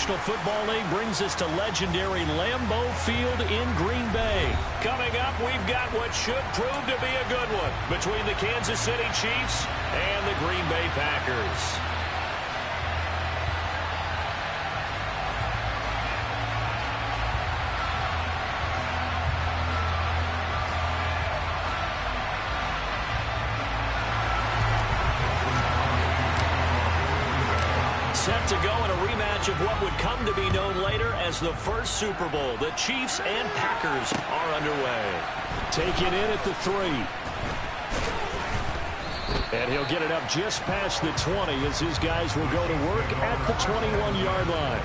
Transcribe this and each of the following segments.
National Football League brings us to legendary Lambeau Field in Green Bay. Coming up, we've got what should prove to be a good one between the Kansas City Chiefs and the Green Bay Packers. Set to go in a rematch of what would come to be known later as the first Super Bowl. The Chiefs and Packers are underway. Taking in at the 3. And he'll get it up just past the 20 as his guys will go to work at the 21-yard line.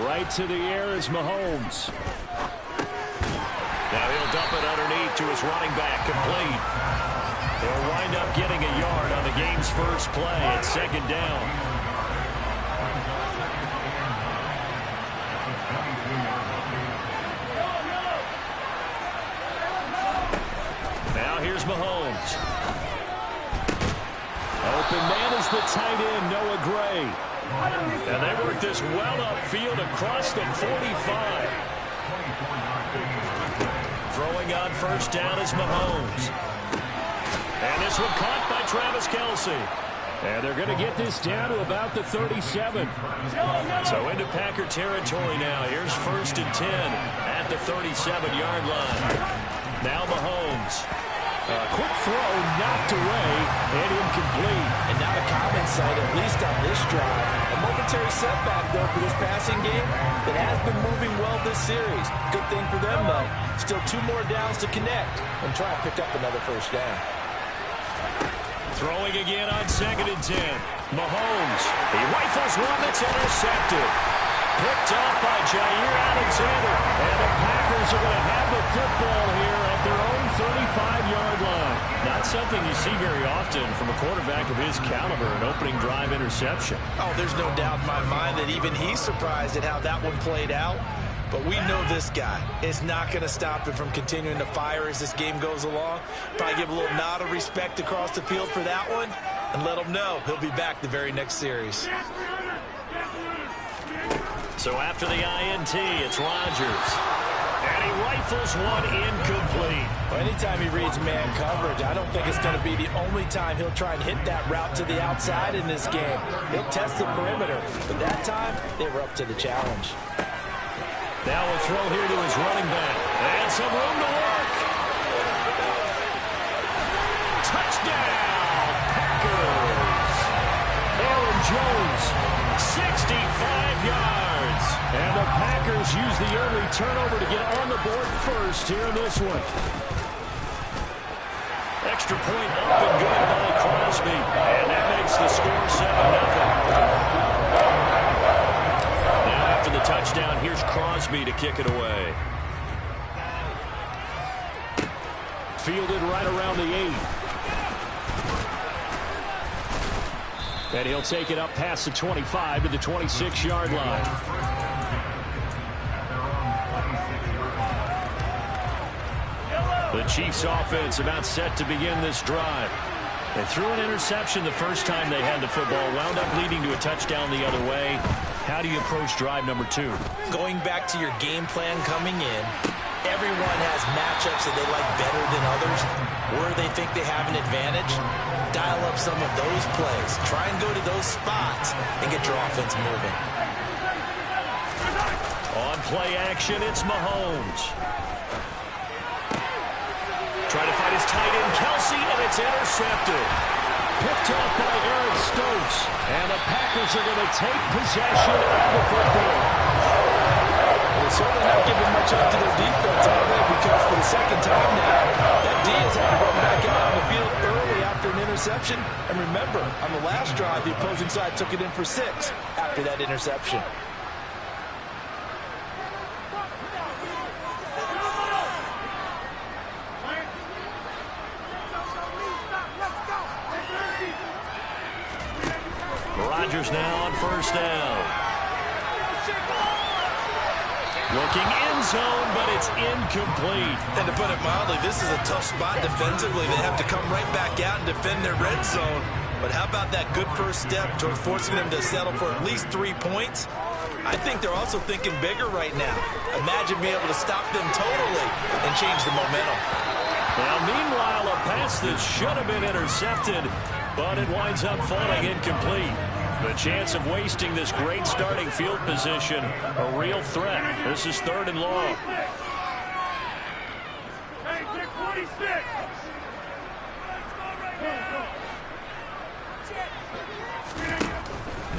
Right to the air is Mahomes. Now he'll dump it underneath to his running back, complete. He'll wind up getting a yard on the game's first play at second down. Now here's Mahomes. Open man is the tight end, Noah Gray. And they work this well upfield across the 45. Throwing on first down is Mahomes. And this one caught by Travis Kelce. And they're going to get this down to about the 37. So into Packer territory now. Here's first and 10 at the 37-yard line. Now Mahomes. Quick throw, knocked away, and incomplete. And not a common sight, at least on this drive. A momentary setback, though, for this passing game that has been moving well this series. Good thing for them, though. Still 2 more downs to connect and try to pick up another first down. Throwing again on second and 10. Mahomes. He rifles one that's intercepted. Picked up by Jair Alexander. And the Packers are going to have the football here at their own 35-yard line. Not something you see very often from a quarterback of his caliber, an opening drive interception. Oh, there's no doubt in my mind that even he's surprised at how that one played out. But we know this guy is not going to stop him from continuing to fire as this game goes along. Probably give a little nod of respect across the field for that one and let him know he'll be back the very next series. So after the INT, it's Rodgers. And he rifles one incomplete. Well, anytime he reads man coverage, I don't think it's going to be the only time he'll try and hit that route to the outside in this game. He'll test the perimeter, but that time they were up to the challenge. Now a throw here to his running back. And some room to work. Touchdown, Packers. Aaron Jones, 65 yards. And the Packers use the early turnover to get on the board first here in this one. Extra point up and good by Crosby. And that makes the score 7-0. Now after the touchdown, here's Crosby to kick it away. Fielded right around the 8. And he'll take it up past the 25 to the 26-yard line. The Chiefs offense about set to begin this drive. They threw an interception the first time they had the football, wound up leading to a touchdown the other way. How do you approach drive number 2? Going back to your game plan coming in, everyone has matchups that they like better than others, where they think they have an advantage. dial up some of those plays. Try and go to those spots and get your offense moving. On play action, it's Mahomes. Trying to find his tight end, Kelsey, and it's intercepted. Picked off by Eric Stokes. And the Packers are going to take possession of the football. They're certainly not giving much up to their defense, are they? Because for the second time now, that D has had to run back out on the field early after an interception. And remember, on the last drive, the opposing side took it in for 6 after that interception. Rodgers now on first down. Looking end zone, but it's incomplete. And to put it mildly, this is a tough spot defensively. They have to come right back out and defend their red zone. But how about that good first step towards forcing them to settle for at least 3 points? I think they're also thinking bigger right now. Imagine being able to stop them totally and change the momentum. Now, meanwhile, a pass that should have been intercepted, but it winds up falling incomplete. The chance of wasting this great starting field position, a real threat. This is 3rd and long.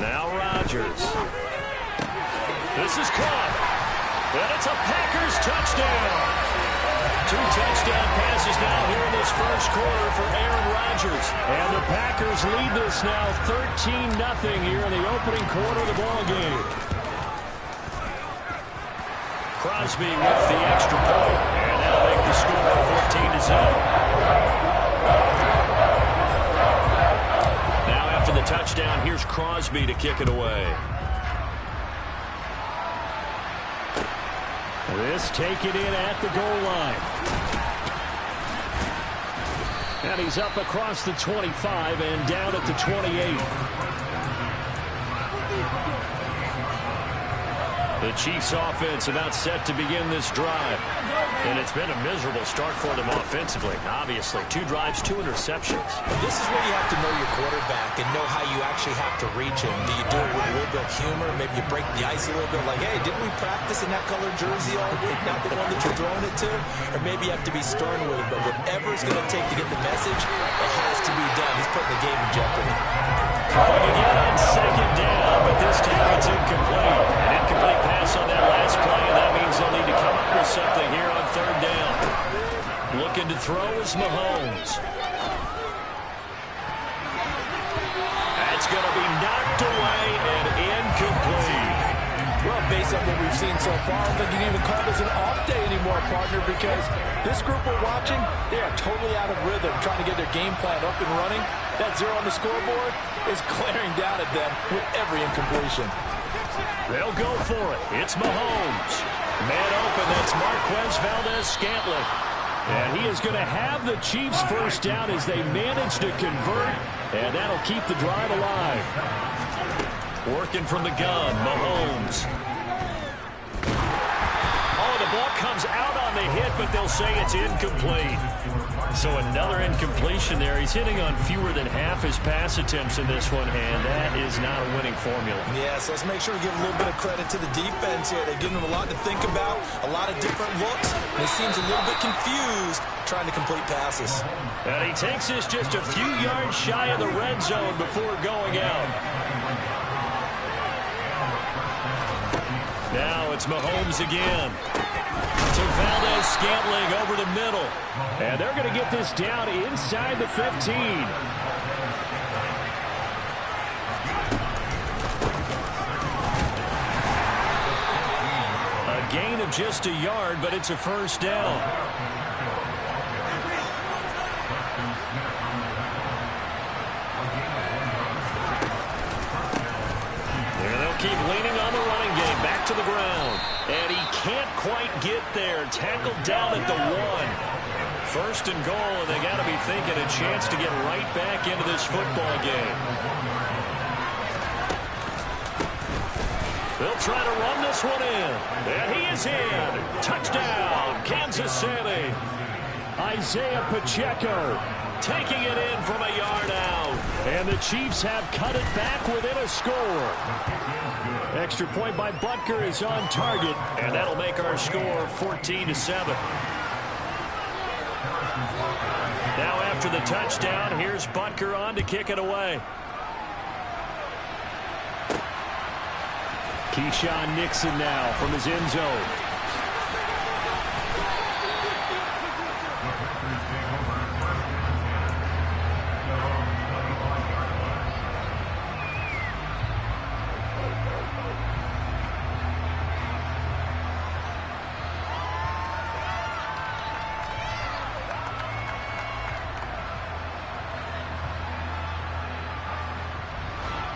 Now Rodgers. This is caught. And it's a Packers touchdown. 2 touchdown passes now here in this first quarter for Aaron Rodgers. And the Packers lead this now 13-0 here in the opening quarter of the ball game. Crosby with the extra point. And that'll make the score 14-0. Now after the touchdown, here's Crosby to kick it away. This taken in at the goal line. And he's up across the 25 and down at the 28. The Chiefs offense about set to begin this drive. And it's been a miserable start for them offensively. Obviously, 2 drives, 2 interceptions. This is where you have to know your quarterback and know how you actually have to reach him. Do you do it with a little bit of humor? Maybe you break the ice a little bit like, hey, didn't we practice in that colored jersey all week? Not the one that you're throwing it to? Or maybe you have to be stern with it. But whatever it's going to take to get the message, it has to be done. He's putting the game in jeopardy. Going again on 2nd down, but this time it's incomplete. An incomplete pass on that last play, and that means they'll need to come up with something here on 3rd down. Looking to throw is Mahomes. That's going to be knocked away and incomplete. Well, based on what we've seen so far, I don't think you can even call this an off day anymore, partner, because this group we're watching, they are totally out of rhythm, trying to get their game plan up and running. That 0 on the scoreboard is glaring down at them with every incompletion. They'll go for it. It's Mahomes. Man open, that's Marquez Valdez-Scantling. And he is going to have the Chiefs first down as they manage to convert, and that'll keep the drive alive. Working from the gun, Mahomes. Oh, the ball comes out on the hit, but they'll say it's incomplete. So another incompletion there. He's hitting on fewer than half his pass attempts in this one, and that is not a winning formula. Yeah, so let's make sure we give a little bit of credit to the defense here. They're giving them a lot to think about, a lot of different looks, and he seems a little bit confused trying to complete passes. And he takes this just a few yards shy of the red zone before going out. Now it's Mahomes again. To Valdez-Scantling over the middle. And they're going to get this down inside the 15. A gain of just a yard, but it's a first down. And they'll keep leaning on the running game. Back to the ground. And he can't quite get there. Tackled down at the 1. First and goal, and they got to be thinking a chance to get right back into this football game. They'll try to run this one in. And he is in. Touchdown, Kansas City. Isaiah Pacheco taking it in from a yard out. the Chiefs have cut it back within a score. Extra point by Butker is on target, and that'll make our score 14-7. Now after the touchdown, here's Butker on to kick it away. Keyshawn Nixon now from his end zone.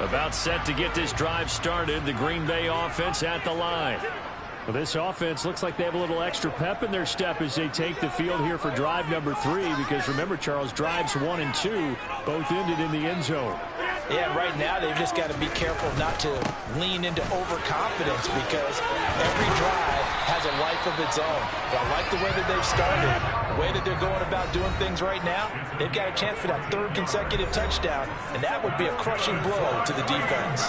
About set to get this drive started. The Green Bay offense at the line. Well, this offense looks like they have a little extra pep in their step as they take the field here for drive number 3. Because remember, Charles, drives 1 and 2 both ended in the end zone. Yeah, right now they've just got to be careful not to lean into overconfidence because every drive has a life of its own. But I like the way that they've started, the way that they're going about doing things right now. They've got a chance for that 3rd consecutive touchdown, and that would be a crushing blow to the defense.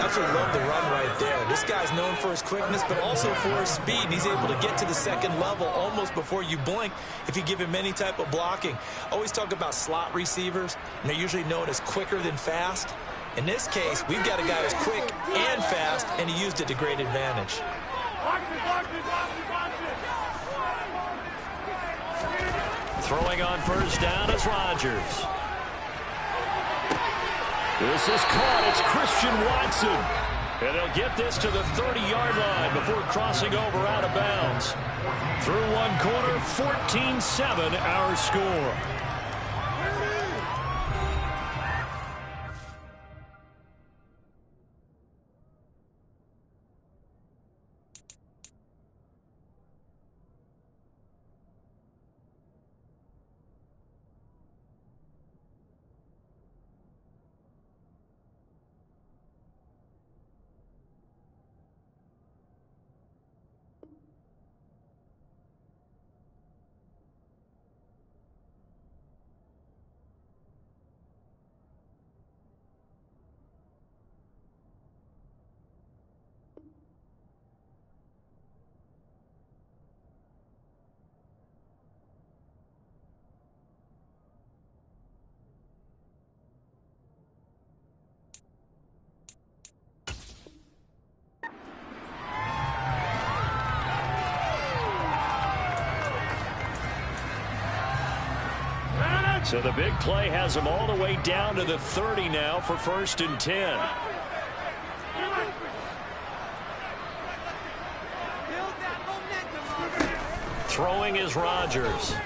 Absolutely love the run right there. This guy's known for his quickness, but also for his speed. He's able to get to the second level almost before you blink if you give him any type of blocking. Always talk about slot receivers, and they're usually known as quicker than fast. In this case, we've got a guy who's quick and fast, and he used it to great advantage. Throwing on first down is Rodgers. This is caught. It's Christian Watson. And they'll get this to the 30-yard line before crossing over out of bounds. Through one quarter, 14-7 our score. So the big play has them all the way down to the 30 now for 1st and 10. Throwing is Rodgers.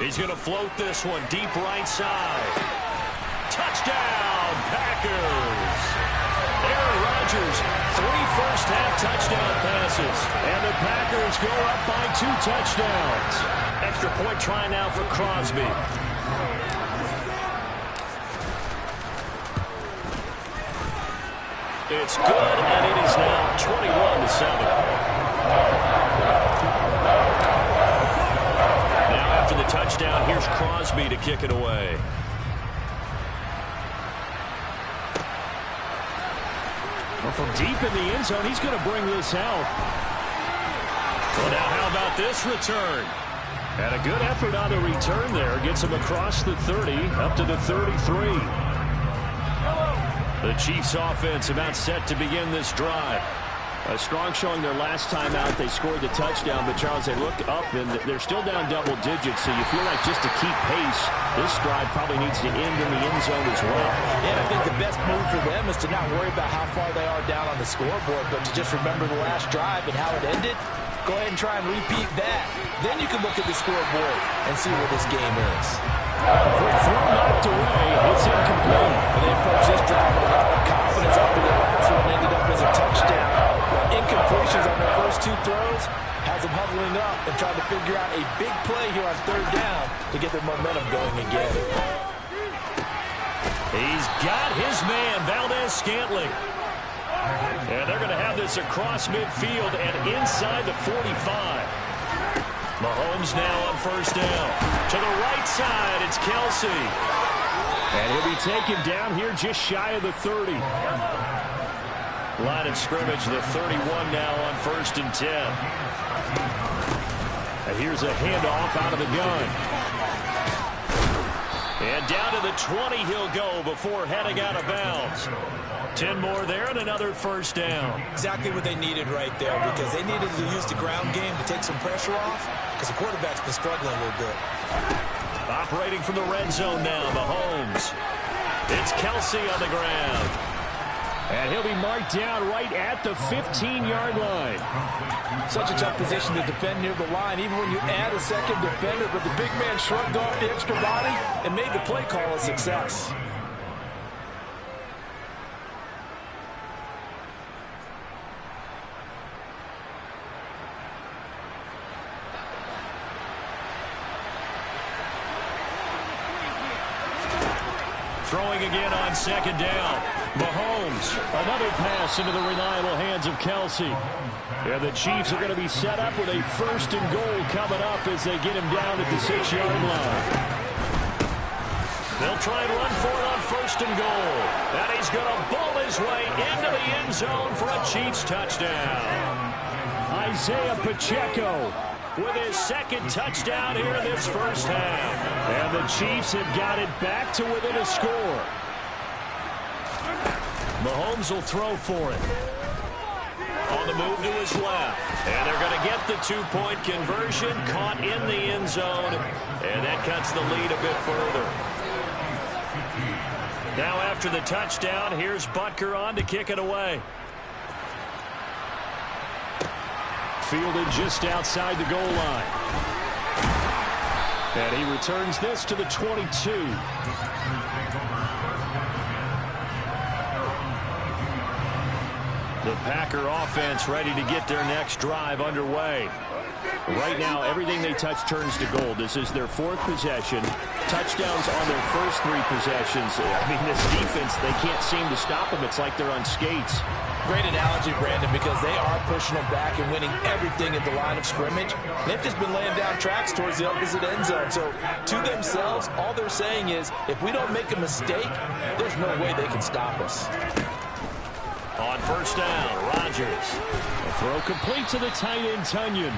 He's going to float this one deep right side. Touchdown, Packers. Aaron Rodgers, 3 first-half touchdown passes. And the Packers go up by 2 touchdowns. Extra point try now for Crosby. It's good, and it is now 21-7. Now after the touchdown, here's Crosby to kick it away. Well, from deep in the end zone, he's going to bring this out. Well, now how about this return? And a good effort on the return there. Gets him across the 30, up to the 33. The Chiefs offense about set to begin this drive. A strong showing their last time out. They scored the touchdown, but Charles, they look up and they're still down double digits, so you feel like just to keep pace, this drive probably needs to end in the end zone as well. And I think the best move for them is to not worry about how far they are down on the scoreboard, but to just remember the last drive and how it ended. Go ahead and try and repeat that. Then you can look at the scoreboard and see where this game is. Quick throw knocked away. It's incomplete. And they approach this drive with a lot of confidence after the last one ended up as a touchdown. Incompletions on their first 2 throws has them huddling up and trying to figure out a big play here on 3rd down to get their momentum going again. He's got his man, Valdez-Scantling. And they're going to have this across midfield and inside the 45. Mahomes now on first down. To the right side, it's Kelsey. And he'll be taken down here just shy of the 30. Line of scrimmage, the 31 now on 1st and 10. And here's a handoff out of the gun. And down to the 20 he'll go before heading out of bounds. 10 more there and another 1st down. Exactly what they needed right there, because they needed to use the ground game to take some pressure off, because the quarterback's been struggling a little bit. Operating from the red zone now, Mahomes. It's Kelsey on the ground. And he'll be marked down right at the 15-yard line. Such a tough position to defend near the line, even when you add a second defender, but the big man shrugged off the extra body and made the play call a success. Throwing again on 2nd down. Mahomes, another pass into the reliable hands of Kelsey. And the Chiefs are going to be set up with a 1st and goal coming up as they get him down at the 6-yard line. They'll try and run for it on 1st and goal. And he's going to ball his way into the end zone for a Chiefs touchdown. Isaiah Pacheco with his 2nd touchdown here in this 1st half. And the Chiefs have got it back to within a score. Mahomes will throw for it. On the move to his left. And they're going to get the 2-point conversion, caught in the end zone. And that cuts the lead a bit further. Now after the touchdown, here's Butker on to kick it away. Fielded just outside the goal line. And he returns this to the 22. The Packer offense ready to get their next drive underway. Right now, everything they touch turns to gold. This is their 4th possession. Touchdowns on their first 3 possessions. I mean, this defense, they can't seem to stop them. It's like they're on skates. Great analogy, Brandon, because they are pushing them back and winning everything at the line of scrimmage. They've just been laying down tracks towards the opposite end zone. So to themselves, all they're saying is, if we don't make a mistake, there's no way they can stop us. On 1st down, Rodgers. A throw complete to the tight end, Tunyon.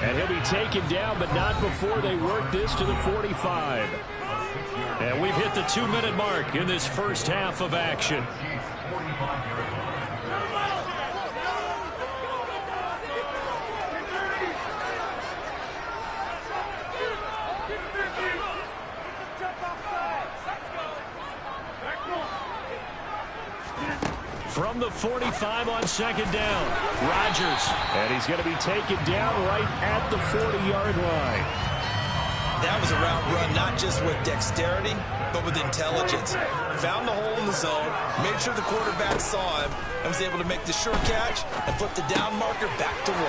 And he'll be taken down, but not before they work this to the 45. And we've hit the 2-minute mark in this 1st half of action. From the 45 on 2nd down, Rodgers. And he's going to be taken down right at the 40-yard line. That was a route run not just with dexterity, but with intelligence. Found the hole in the zone, made sure the quarterback saw him, and was able to make the sure catch and flip the down marker back to 1.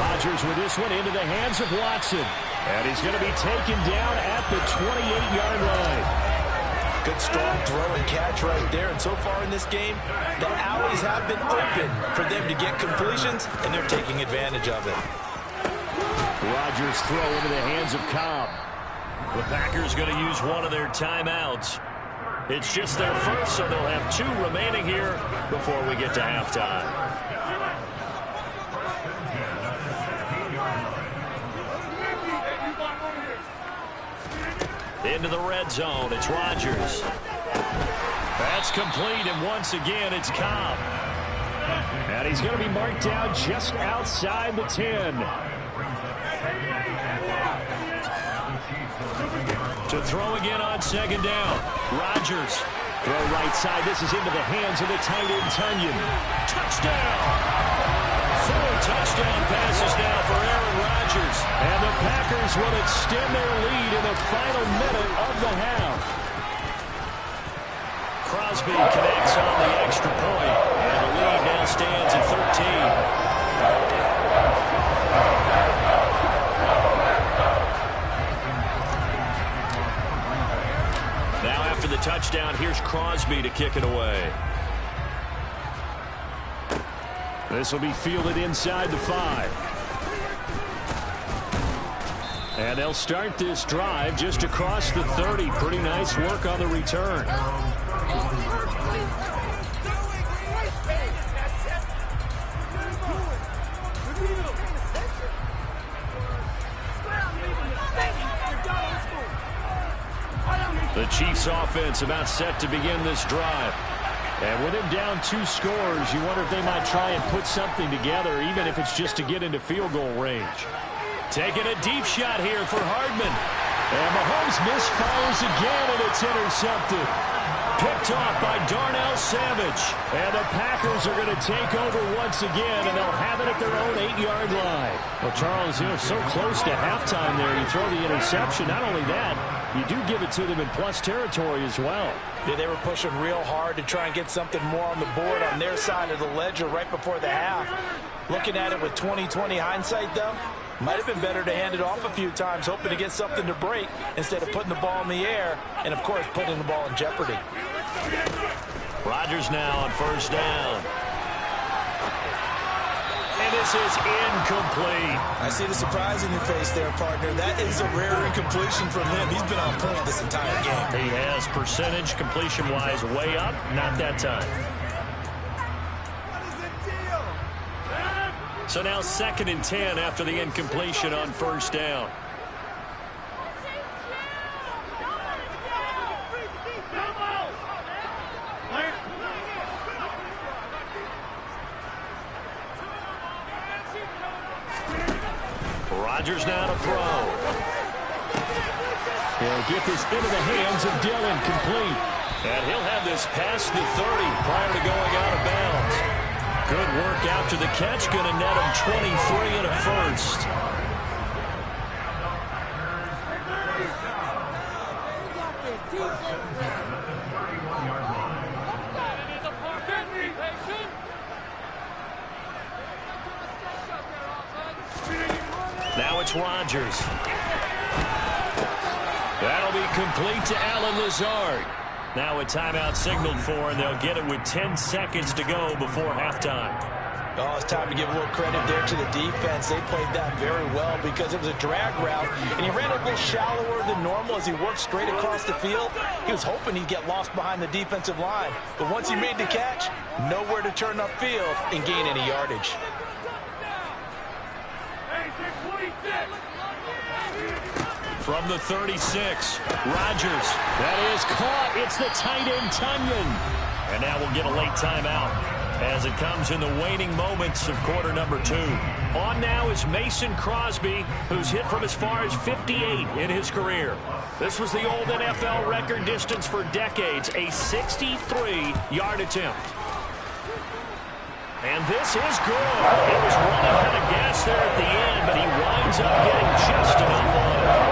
Rodgers with this one into the hands of Watson. And he's going to be taken down at the 28-yard line. Good strong throw and catch right there. And so far in this game, the alleys have been open for them to get completions, and they're taking advantage of it. Rodgers throw into the hands of Cobb. The Packers going to use one of their timeouts. It's just their first, so they'll have 2 remaining here before we get to halftime. Into the red zone, it's Rodgers. That's complete, and once again, it's Cobb. And he's going to be marked down just outside the 10. To throw again on 2nd down. Rodgers. Throw right side. This is into the hands of the tight end, Tunyon. Touchdown! 4 touchdown passes now for Aaron Rodgers. And the Packers will extend their lead in the final minute of the half. Crosby connects on the extra point. And the lead now stands at 13. Now after the touchdown, here's Crosby to kick it away. This will be fielded inside the 5. And they'll start this drive just across the 30. Pretty nice work on the return. The Chiefs offense about set to begin this drive. And with him down 2 scores, you wonder if they might try and put something together, even if it's just to get into field goal range. Taking a deep shot here for Hardman. And Mahomes misfires again, and it's intercepted. Picked off by Darnell Savage. And the Packers are going to take over once again, and they'll have it at their own 8-yard line. Well, Charles, so close to halftime there. You throw the interception. Not only that, you do give it to them in plus territory as well. Yeah, they were pushing real hard to try and get something more on the board on their side of the ledger right before the half. Looking at it with 20/20 hindsight, though, might have been better to hand it off a few times, hoping to get something to break instead of putting the ball in the air and, of course, putting the ball in jeopardy. Rodgers now on first down. And this is incomplete. I see the surprise in your face there, partner. That is a rare incompletion from him. He's been on point this entire game. He has percentage completion-wise way up. Not that time. So now 2nd and 10 after the incompletion on first down. Rodgers now to throw. He'll get this into the hands of Dillon, complete. And he'll have this past the 30 prior to going out of bounds. Good work after the catch, going to net him 23 and a first. Now it's Rodgers. That'll be complete to Allen Lazard. Now a timeout signaled for, and they'll get it with 10 seconds to go before halftime. Oh, it's time to give a little credit there to the defense. They played that very well because it was a drag route, and he ran a little shallower than normal as he worked straight across the field. He was hoping he'd get lost behind the defensive line, but once he made the catch, nowhere to turn upfield and gain any yardage. From the 36, Rodgers. That is caught. It's the tight end, Tunyon. And now we'll get a late timeout as it comes in the waning moments of quarter number 2. On now is Mason Crosby, who's hit from as far as 58 in his career. This was the old NFL record distance for decades, a 63-yard attempt. And this is good. It was running out of gas there at the end, but he winds up getting just enough on it.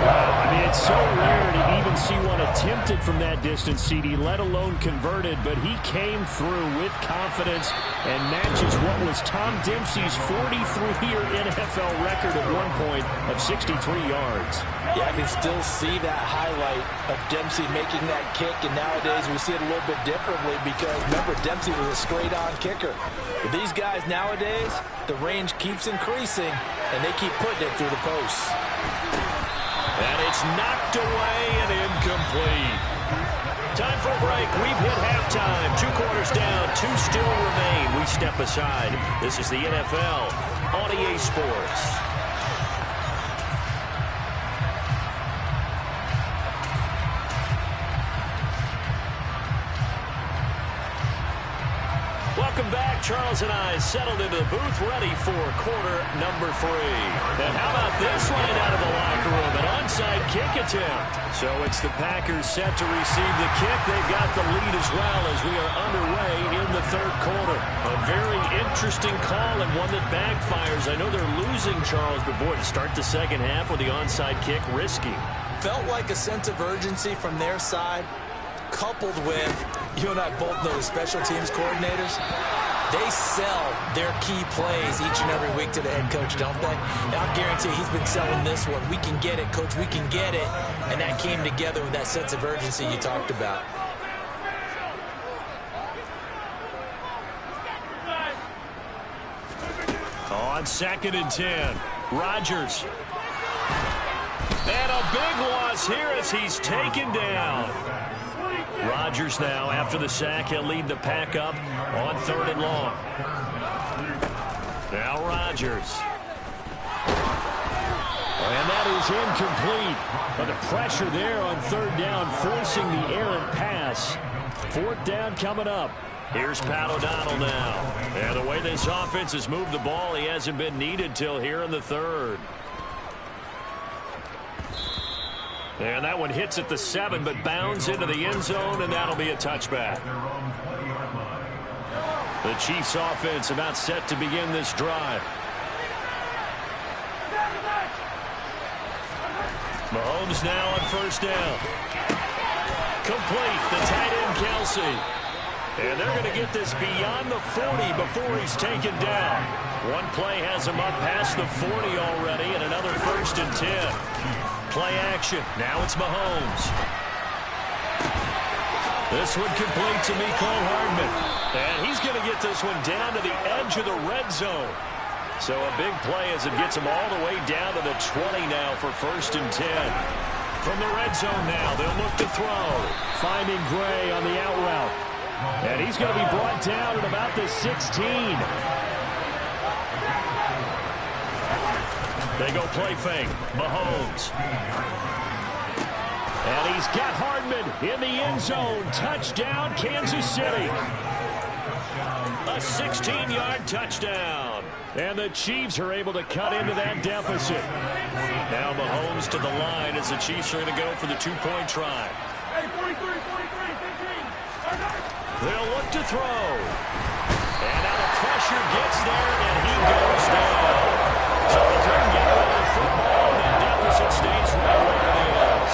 Wow, I mean, it's so rare to even see one attempted from that distance, CD, let alone converted, but he came through with confidence and matches what was Tom Dempsey's 43-year NFL record at one point of 63 yards. Yeah, I can still see that highlight of Dempsey making that kick, and nowadays we see it a little bit differently because, remember, Dempsey was a straight-on kicker. But these guys nowadays, the range keeps increasing, and they keep putting it through the posts. And it's knocked away and incomplete. Time for a break. We've hit halftime. 2 quarters down, 2 still remain. We step aside. This is the NFL on EA Sports. Welcome back. Charles and I settled into the booth, ready for quarter number 3. And how about this line out of the locker room? An onside kick attempt. So it's the Packers set to receive the kick. They've got the lead as well as we are underway in the 3rd quarter. A very interesting call and one that backfires. I know they're losing, Charles, but boy, to start the 2nd half with the onside kick, risky. Felt like a sense of urgency from their side, coupled with, you and I both know the special teams coordinators, they sell their key plays each and every week to the head coach, don't they? And I'll guarantee he's been selling this one. We can get it, coach, we can get it. And that came together with that sense of urgency you talked about. On 2nd and 10, Rodgers. And a big loss here as he's taken down. Rodgers now, after the sack, he'll lead the pack up on 3rd and long. Now Rodgers. And that is incomplete. But the pressure there on 3rd down, forcing the errant pass. 4th down coming up. Here's Pat O'Donnell now. And the way this offense has moved the ball, he hasn't been needed till here in the 3rd. And that one hits at the 7, but bounds into the end zone, and that'll be a touchback. The Chiefs offense about set to begin this drive. Mahomes now on 1st down. Complete, the tight end Kelsey. And they're going to get this beyond the 40 before he's taken down. One play has him up past the 40 already, and another 1st and 10. Play action. Now it's Mahomes. This one complete to Mecole Hardman. And he's going to get this one down to the edge of the red zone. So a big play as it gets him all the way down to the 20 now for 1st and 10. From the red zone now, they'll look to throw. Finding Gray on the out route. And he's going to be brought down at about the 16. They go play fake. Mahomes. And he's got Hardman in the end zone. Touchdown, Kansas City. A 16-yard touchdown. And the Chiefs are able to cut into that deficit. Now Mahomes to the line as the Chiefs are going to go for the 2-point try. They'll look to throw. And now the pressure gets there, and he goes down. So he couldn't get rid of the football, and that deficit stays right where it is.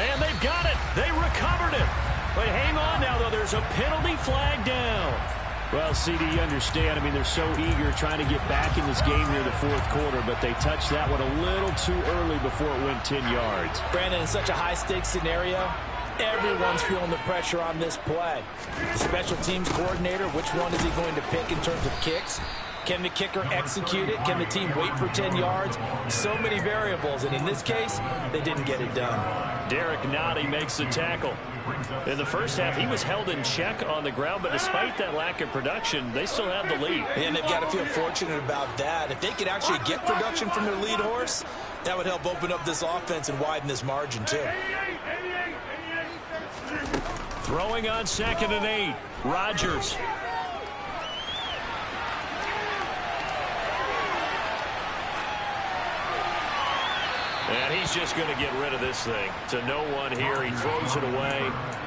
And they've got it. They recovered it. But hang on now, though. There's a penalty flag down. Well, CD, you understand. I mean, they're so eager trying to get back in this game here in the 4th quarter, but they touched that one a little too early before it went 10 yards. Brandon, in such a high-stakes scenario, everyone's feeling the pressure on this play. The special teams coordinator, which one is he going to pick in terms of kicks? Can the kicker execute it? Can the team wait for 10 yards? So many variables, and in this case, they didn't get it done. Derek Nottie makes the tackle. In the first half, he was held in check on the ground, but despite that lack of production, they still have the lead. And they've got to feel fortunate about that. If they could actually get production from their lead horse, that would help open up this offense and widen this margin, too. Throwing on 2nd and 8. Rodgers. And he's just going to get rid of this thing. To no one here. He throws it away.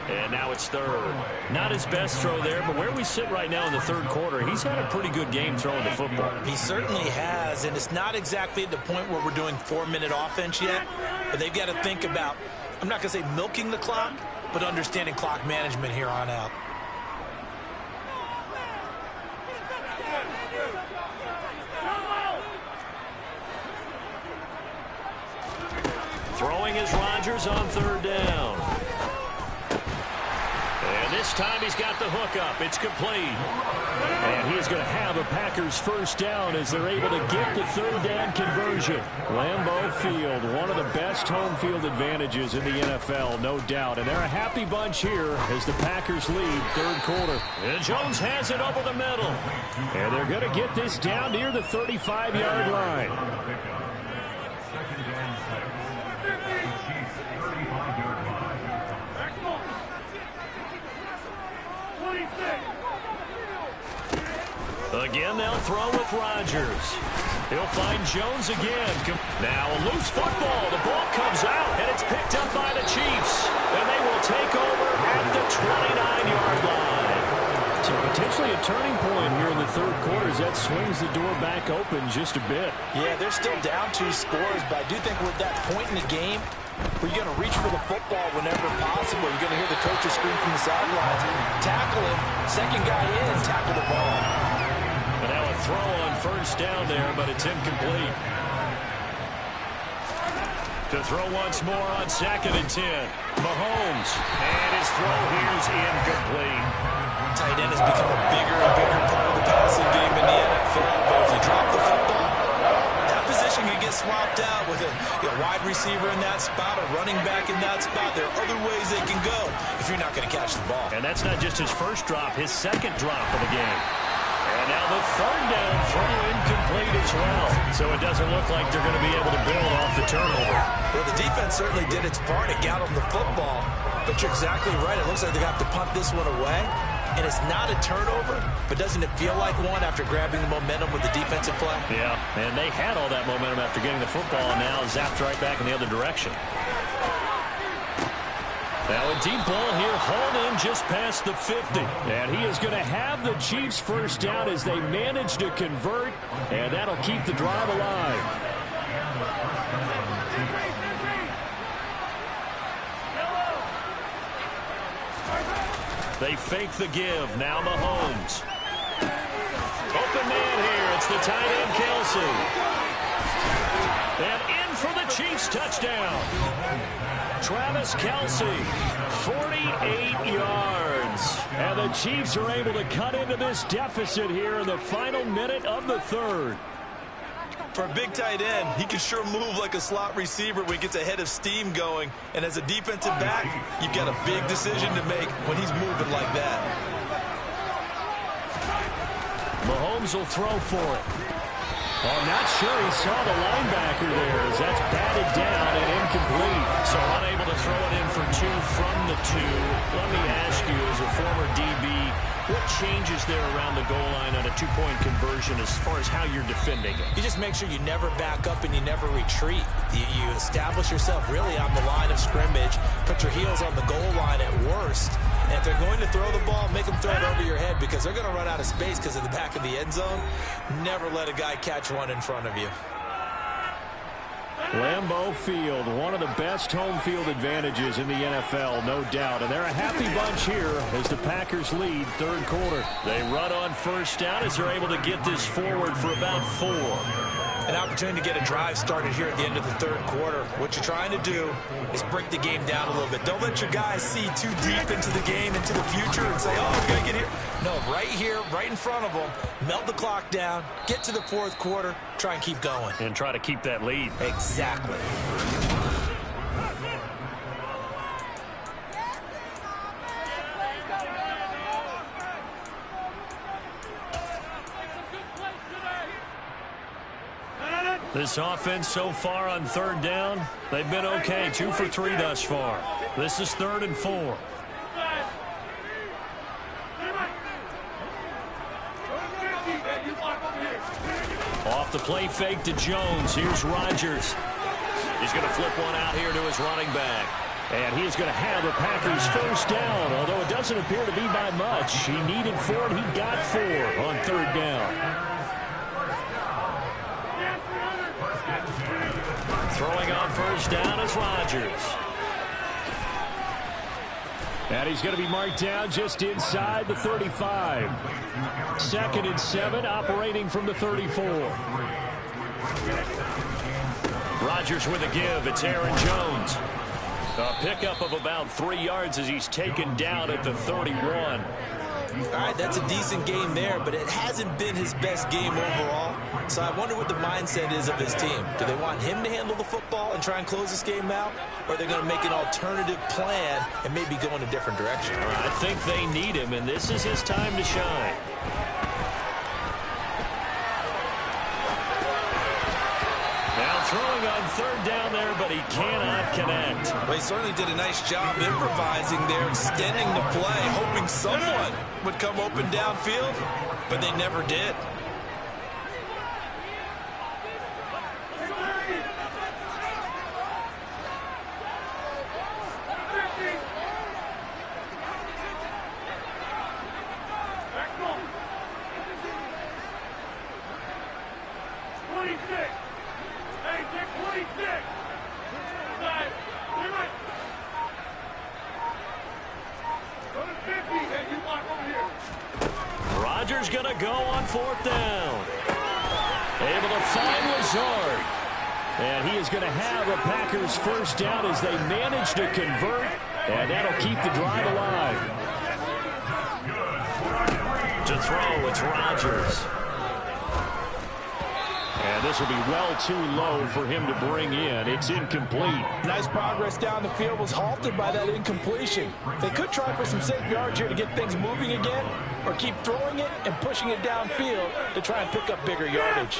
And now it's 3rd. Not his best throw there, but where we sit right now in the 3rd quarter, he's had a pretty good game throwing the football. He certainly has, and it's not exactly at the point where we're doing 4-minute offense yet. But they've got to think about, I'm not going to say milking the clock, but understanding clock management here on out. Throwing is Rodgers on 3rd down. And this time he's got the hook up. It's complete. And he's going to have a Packers 1st down as they're able to get the 3rd down conversion. Lambeau Field, one of the best home field advantages in the NFL, no doubt. And they're a happy bunch here as the Packers lead 3rd quarter. And Jones has it over the middle. And they're going to get this down near the 35-yard line. Again, they'll throw with Rodgers. He'll find Jones again. Now a loose football. The ball comes out, and it's picked up by the Chiefs. And they will take over at the 29-yard line. So potentially a turning point here in the 3rd quarter as that swings the door back open just a bit. Yeah, they're still down 2 scores, but I do think we're at that point in the game where you're going to reach for the football whenever possible. You're going to hear the coaches scream from the sidelines. Tackle him. 2nd guy in, tackle the ball. And now a throw on 1st down there, but it's incomplete. To throw once more on 2nd and 10. Mahomes. And his throw here is incomplete. Tight end has become a bigger and bigger part of the passing game in the NFL. But if you drop the football, swapped out with a wide receiver in that spot, a running back in that spot. There are other ways they can go if you're not going to catch the ball. And that's not just his first drop, his second drop of the game. And now the third down throw incomplete as well. So it doesn't look like they're going to be able to build off the turnover. Well, the defense certainly did its part. It got them the football. But you're exactly right. It looks like they're going to have to punt this one away. And it's not a turnover, but doesn't it feel like one after grabbing the momentum with the defensive play? Yeah, and they had all that momentum after getting the football and now zapped right back in the other direction. Now a deep ball here, hauled in just past the 50. And he is going to have the Chiefs first down as they manage to convert, and that'll keep the drive alive. They fake the give. Now Mahomes. Open man here. It's the tight end, Kelce. And in for the Chiefs touchdown. Travis Kelce, 48 yards. And the Chiefs are able to cut into this deficit here in the final minute of the third. For a big tight end, he can sure move like a slot receiver when he gets a head of steam going. And as a defensive back, you've got a big decision to make when he's moving like that. Mahomes will throw for it. Oh, not sure he saw the linebacker there as that's batted down and incomplete. So unable to throw it in for two from the two. Let me ask you, as a former DB, what changes there around the goal line on a two-point conversion as far as how you're defending it? You just make sure you never back up and you never retreat. You establish yourself really on the line of scrimmage, put your heels on the goal line at worst. And if they're going to throw the ball, make them throw it over your head because they're going to run out of space because of the back of the end zone. Never let a guy catch one in front of you. Lambeau Field, one of the best home field advantages in the NFL, no doubt. And they're a happy bunch here as the Packers lead third quarter. They run on first down as they're able to get this forward for about 4. An opportunity to get a drive started here at the end of the third quarter. What you're trying to do is break the game down a little bit. Don't let your guys see too deep into the game, into the future, and say, oh, we got to get here. No, right here, right in front of them, melt the clock down, get to the fourth quarter, try and keep going. And try to keep that lead. Exactly. This offense so far on third down, they've been okay. 2 for 3 thus far. This is 3rd and 4. Off the play fake to Jones. Here's Rodgers. He's going to flip one out here to his running back. And he is going to have the Packers first down, although it doesn't appear to be by much. He needed 4, and he got 4 on third down. Throwing on first down is Rodgers. And he's going to be marked down just inside the 35. 2nd and 7, operating from the 34. Rodgers with a give. It's Aaron Jones. A pickup of about 3 yards as he's taken down at the 31. All right, that's a decent game there, but it hasn't been his best game overall. So I wonder what the mindset is of his team. Do they want him to handle the football and try and close this game out? Or are they going to make an alternative plan and maybe go in a different direction? I think they need him, and this is his time to shine. Now throwing on third down there, but he cannot connect. Well, he certainly did a nice job improvising there, extending the play, hoping someone would come open downfield, but they never did. Rodgers going to go on 4th down. Able to find Lazard. And he is going to have a Packers first down as they manage to convert. And that'll keep the drive alive. To throw, it's Rodgers. And this will be well too low for him to bring in. It's incomplete. Nice progress down the field, was halted by that incompletion. They could try for some safe yards here to get things moving again, or keep throwing it and pushing it downfield to try and pick up bigger yardage.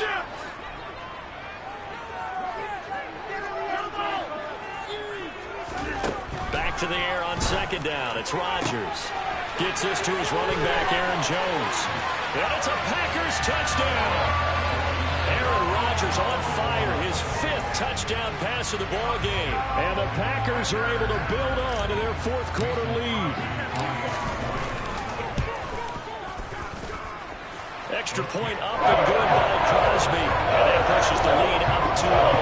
Back to the air on second down. It's Rodgers. Gets this to his running back, Aaron Jones. And it's a Packers touchdown. Aaron Rodgers on fire, his 5th touchdown pass of the ball game. And the Packers are able to build on to their 4th quarter lead. Extra point up and good by Crosby. And that pushes the lead up to 11.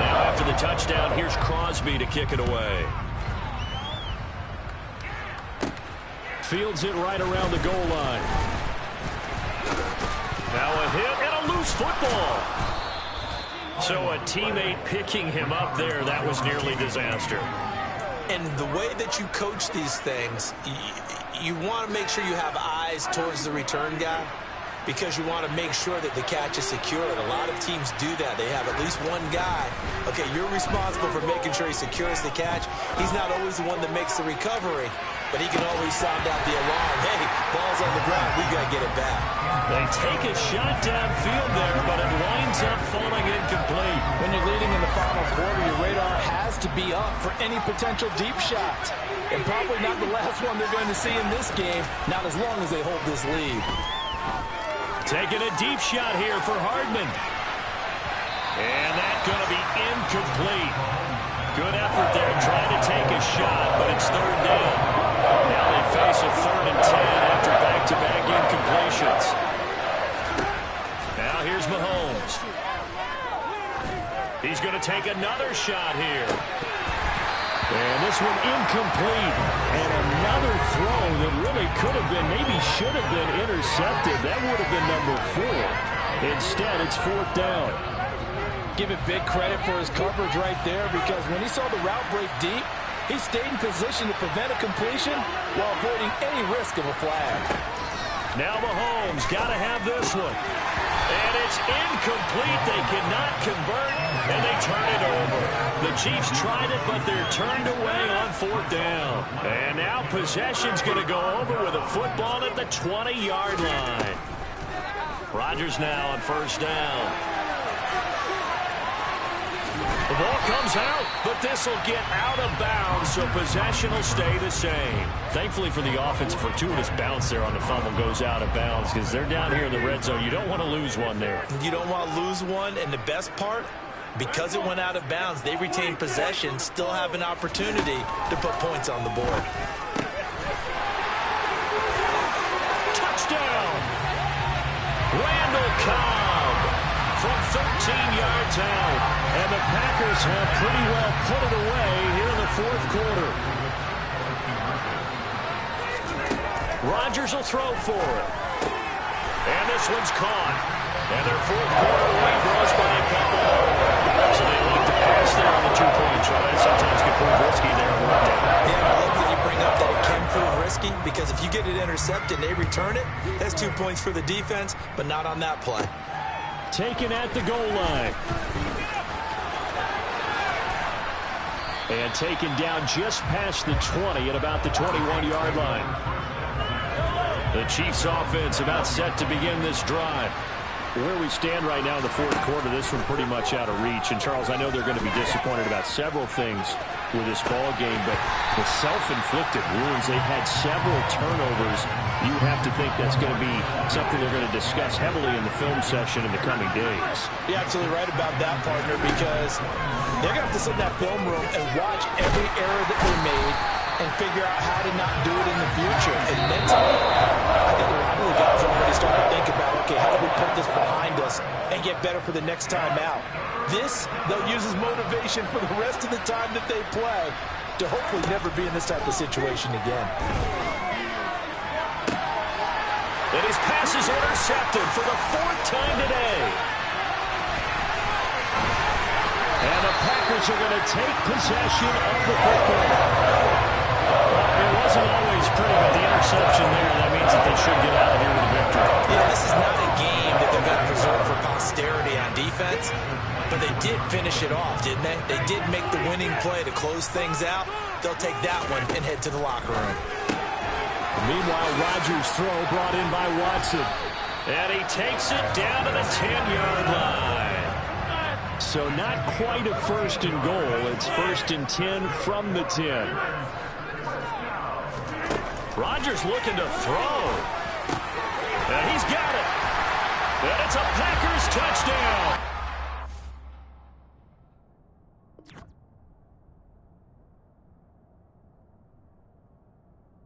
Now after the touchdown, here's Crosby to kick it away. Fields it right around the goal line. Now a hit and a loose football. So a teammate picking him up there, that was nearly disaster. And the way that you coach these things, you want to make sure you have eyes towards the return guy, because you want to make sure that the catch is secured. A lot of teams do that. They have at least one guy. Okay, you're responsible for making sure he secures the catch. He's not always the one that makes the recovery, but he can always sound out the alarm. Hey, ball's on the ground. We got to get it back. They take a shot downfield there, but it winds up falling incomplete. When you're leading in the final quarter, your radar has to be up for any potential deep shots. And probably not the last one they're going to see in this game, not as long as they hold this lead. Taking a deep shot here for Hardman. And that's going to be incomplete. Good effort there trying to take a shot, but it's 3rd down. Now they face a 3rd and 10 after back-to-back incompletions. Now here's Mahomes. He's going to take another shot here. And this one incomplete. And another throw that really could have been, maybe should have been intercepted. That would have been number 4. Instead, it's 4th down. Give it big credit for his coverage right there, because when he saw the route break deep, he stayed in position to prevent a completion while avoiding any risk of a flag. Now Mahomes got to have this one. And it's incomplete. They cannot convert, and they turn it over. The Chiefs tried it, but they're turned away on 4th down. And now possession's going to go over with a football at the 20-yard line. Rodgers now on 1st down. The ball comes out, but this will get out of bounds, so possession will stay the same. Thankfully for the offense, fortuitous bounce there on the fumble goes out of bounds, because they're down here in the red zone. You don't want to lose one there. You don't want to lose one, and the best part, because it went out of bounds, they retain possession, still have an opportunity to put points on the board. Touchdown! Randall Cobb from 13 yards out. And the Packers have pretty well put it away here in the 4th quarter. Rodgers will throw for it. And this one's caught. And their 4th quarter lead grows by a couple. So they like to pass there on the 2-point try. Sometimes can prove risky there. Yeah, I love that you bring up that it can prove risky, because if you get it intercepted and they return it, that's 2 points for the defense, but not on that play. Taken at the goal line. And taken down just past the 20 at about the 21-yard line. The Chiefs offense about set to begin this drive. Where we stand right now in the 4th quarter, this one pretty much out of reach. And, Charles, I know they're going to be disappointed about several things with this ball game, but the self-inflicted wounds, they've had several turnovers. You have to think that's going to be something they're going to discuss heavily in the film session in the coming days. You're absolutely right about that, partner, because they're going to have to sit in that film room and watch every error that they made and figure out how to not do it in the future. And mentally, I think a lot of the guys are already starting to think about, okay, how do we put this behind us and get better for the next time out? This, they'll use as motivation for the rest of the time that they play to hopefully never be in this type of situation again. And his pass is intercepted for the 4th time today. And the Packers are going to take possession of the football. It was isn't always pretty, but the interception there, that means that they should get out of here with a victory. Yeah, this is not a game that they're going to preserve for posterity on defense, but they did finish it off, didn't they? They did make the winning play to close things out. They'll take that one and head to the locker room. Meanwhile, Rodgers' throw brought in by Watson. And he takes it down to the 10-yard line. So not quite a first and goal. It's first and 10 from the 10. Rodgers looking to throw. And he's got it. And it's a Packers touchdown.